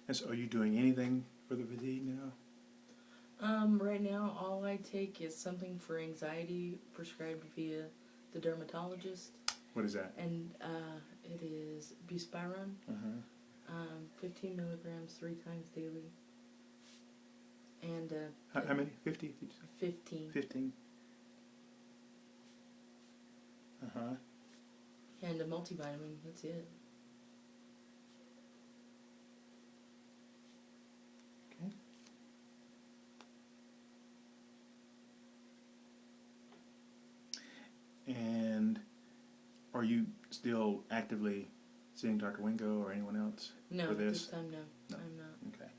And so are you doing anything for the fatigue now? Right now, all I take is something for anxiety prescribed via the dermatologist. What is that? And it is buspirone, 15 milligrams 3 times daily. And How many? 50? 15. 15. And a multivitamin. That's it. Okay. And are you still actively seeing Dr. Wingo or anyone else No, for this? this time no. No. I'm not. Okay.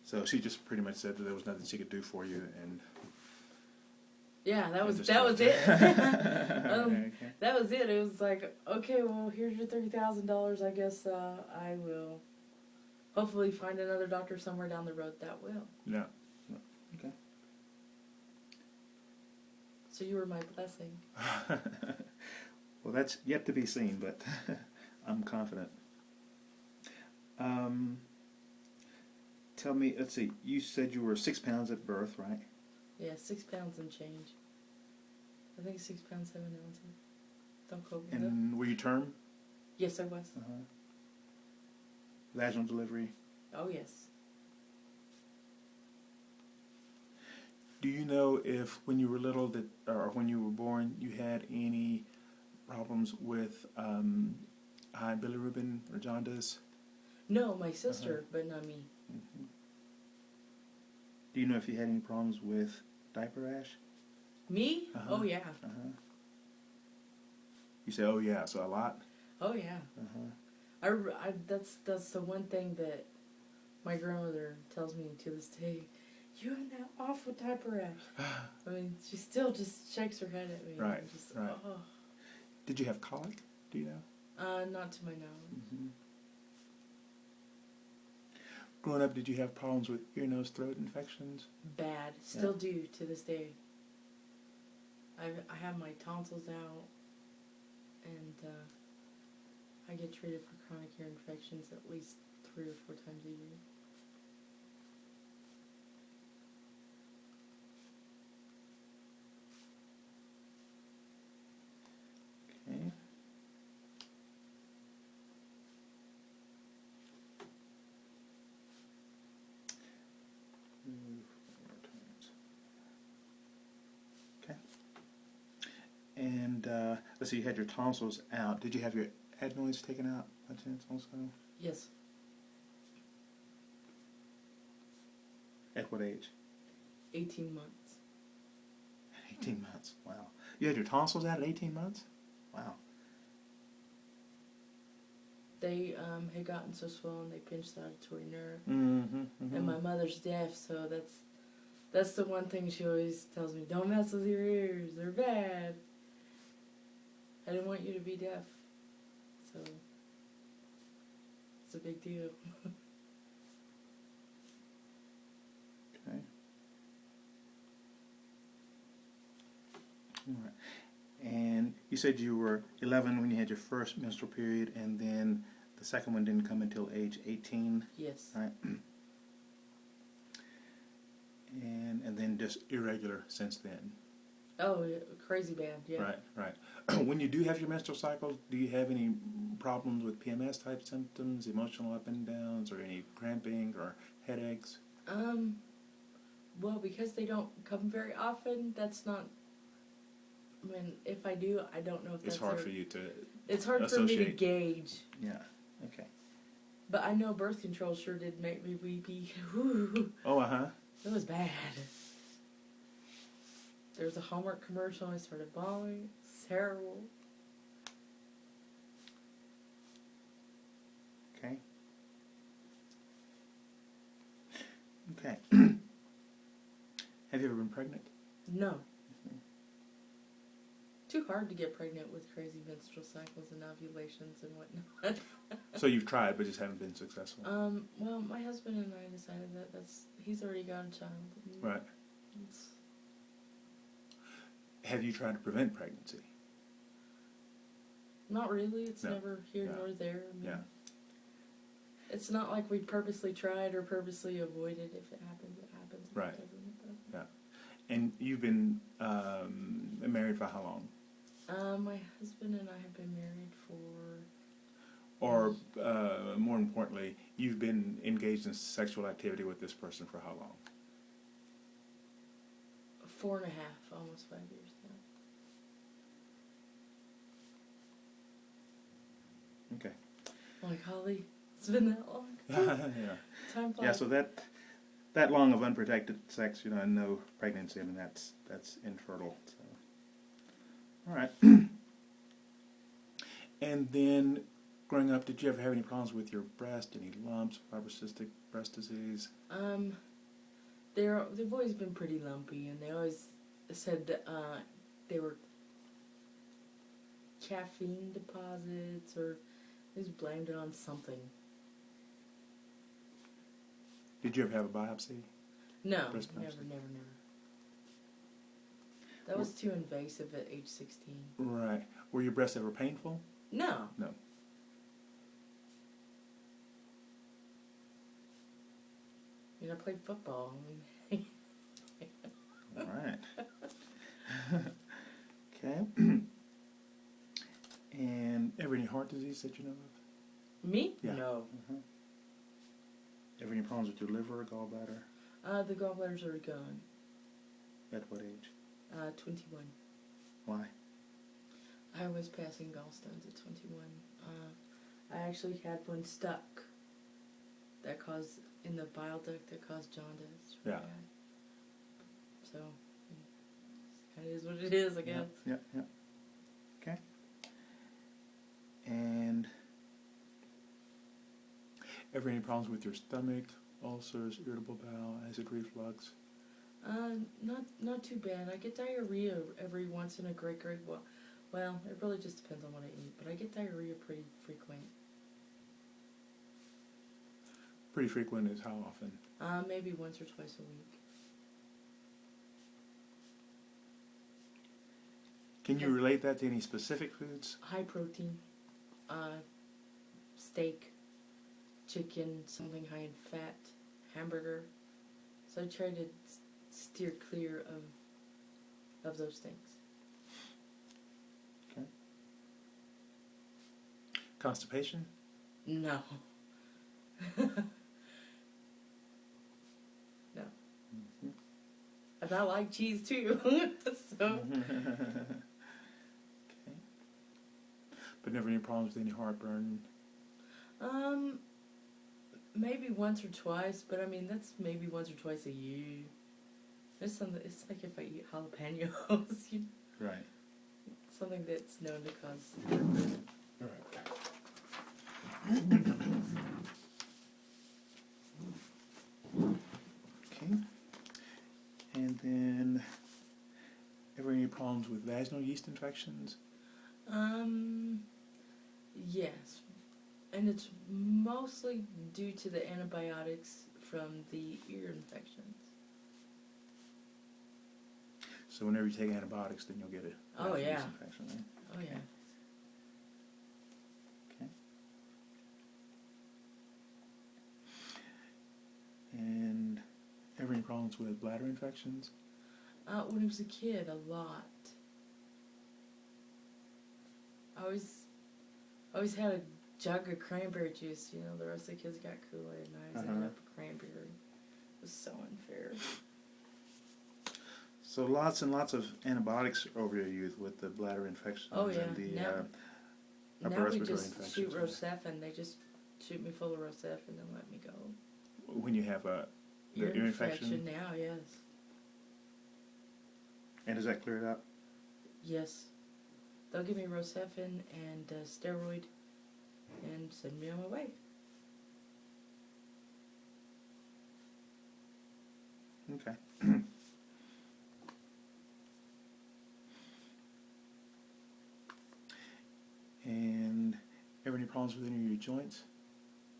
So she just pretty much said that there was nothing she could do for you, and Yeah, that was it. Okay. That was it. It was like, okay, well, here's your $30,000. I guess I will hopefully find another doctor somewhere down the road that will. Yeah. Okay. So you were my blessing. Well, that's yet to be seen, but I'm confident. Tell me, let's see, you said you were 6 pounds at birth, right? Yeah, 6 pounds and change. I think 6 pounds 7 ounces. Don't quote me. And were you term? Yes, I was. Vaginal delivery? Oh, yes. Do you know if when you were little, or when you were born, you had any problems with high bilirubin or jaundice? No, my sister, but not me. Do you know if you had any problems with diaper rash? Me? Oh, yeah. You say, oh yeah, so a lot? Oh, yeah. That's the one thing that my grandmother tells me to this day. You are now off with diaper rash. I mean, she still just shakes her head at me. Right, Just, right. Oh. Did you have colic? Do you know? Not to my knowledge. Growing up, did you have problems with ear, nose, throat infections? Bad. Still do to this day. I have my tonsils out, and I get treated for chronic ear infections at least 3 or 4 times a year. Okay. Okay. And let's see, you had your tonsils out. Did you have your adenoids taken out by chance also? Yes. At what age? 18 months. 18 months. Wow. You had your tonsils out at 18 months? Wow. They had gotten so swollen they pinched the auditory nerve. Mm-hmm. And my mother's deaf, so that's the one thing she always tells me, don't mess with your ears, they're bad. I didn't want you to be deaf, so it's a big deal. Okay. All right. And you said you were 11 when you had your first menstrual period, and then the second one didn't come until age 18? Yes. Right. And then just irregular since then. Oh, yeah, crazy bad, yeah. Right. When you do have your menstrual cycle, do you have any problems with PMS type symptoms, emotional up and downs, or any cramping or headaches? Well, because they don't come very often, that's not. I mean, if I do, I don't know if that's. It's hard for you to. It's hard associate. for me to gauge. Yeah. Okay. But I know birth control sure did make me weepy. Oh, It was bad. There was a Hallmark commercial. I started bawling. It's terrible. Okay. Okay. Have you ever been pregnant? No. Too hard to get pregnant with crazy menstrual cycles and ovulations and whatnot. So you've tried, but just haven't been successful. Well, my husband and I decided that he's already got a child. Right. Have you tried to prevent pregnancy? Not really. It's No. never here Yeah. nor there. I mean, Yeah. It's not like we purposely tried or purposely avoided. If it happens, it happens. If Right. It doesn't, it doesn't. And you've been married for how long? My husband and I have been married for... Or, more importantly, you've been engaged in sexual activity with this person for how long? 4.5, almost 5 years now. Okay. Like, Holly, it's been that long. Yeah. Time flies. Yeah, so that long of unprotected sex, and no pregnancy, I mean, that's infertile. So. All right. And then, growing up, did you ever have any problems with your breast? Any lumps, fibrocystic breast disease? They've always been pretty lumpy, and they always said that, they were caffeine deposits, or they just blamed it on something. Did you ever have a biopsy? No, Breast never. biopsy? That was too invasive at age 16. Right. Were your breasts ever painful? No. No. I mean, I played football. All right. Okay. And ever any heart disease that you know of? Me? Yeah. No. Ever any problems with your liver or gallbladder? The gallbladder's already gone. At what age? 21. Why? I was passing gallstones at 21. I actually had one stuck that caused, in the bile duct, that caused jaundice. Yeah. So, it kind of is what it is, I guess. Yeah. Okay. And ever any problems with your stomach, ulcers, irritable bowel, acid reflux? Not too bad. I get diarrhea every once in a great while. Well, it really just depends on what I eat, but I get diarrhea pretty frequent. Pretty frequent is how often? Maybe once or twice a week. Can you relate that to any specific foods? High protein, steak, chicken, something high in fat, hamburger. So I try to steer clear of those things. Okay. Constipation? No. No. Mm-hmm. And I like cheese too. So. Okay. But never any problems with any heartburn? Maybe once or twice, but I mean that's maybe once or twice a year. It's like if I eat jalapenos, Right. something that's known to cause heartburn. Okay. And then, ever any problems with vaginal yeast infections? Yes. And it's mostly due to the antibiotics from the ear infections. So whenever you take antibiotics, then you'll get a Oh, vaginal yeah. yeast infection, right? Oh, yeah. Okay. And ever any problems with bladder infections? When I was a kid, a lot. I always had a jug of cranberry juice. The rest of the kids got Kool-Aid, and I always ended up with cranberry. It was so unfair. So lots and lots of antibiotics over your youth with the bladder infections Oh, yeah. and the Now upper we respiratory just infections. shoot Rosef, they just shoot me full of Rosef and then let me go. When you have the ear infection? Now, yes. And does that clear it up? Yes. They'll give me Rosefin and steroid and send me on my way. Okay. And ever any problems with any of your joints?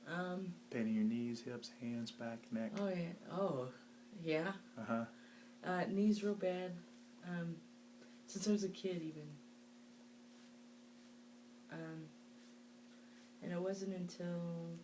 Pain in your knees, hips, hands, back, neck? Oh, yeah. Oh, yeah. Uh-huh. Knees real bad. Since I was a kid, even. And it wasn't until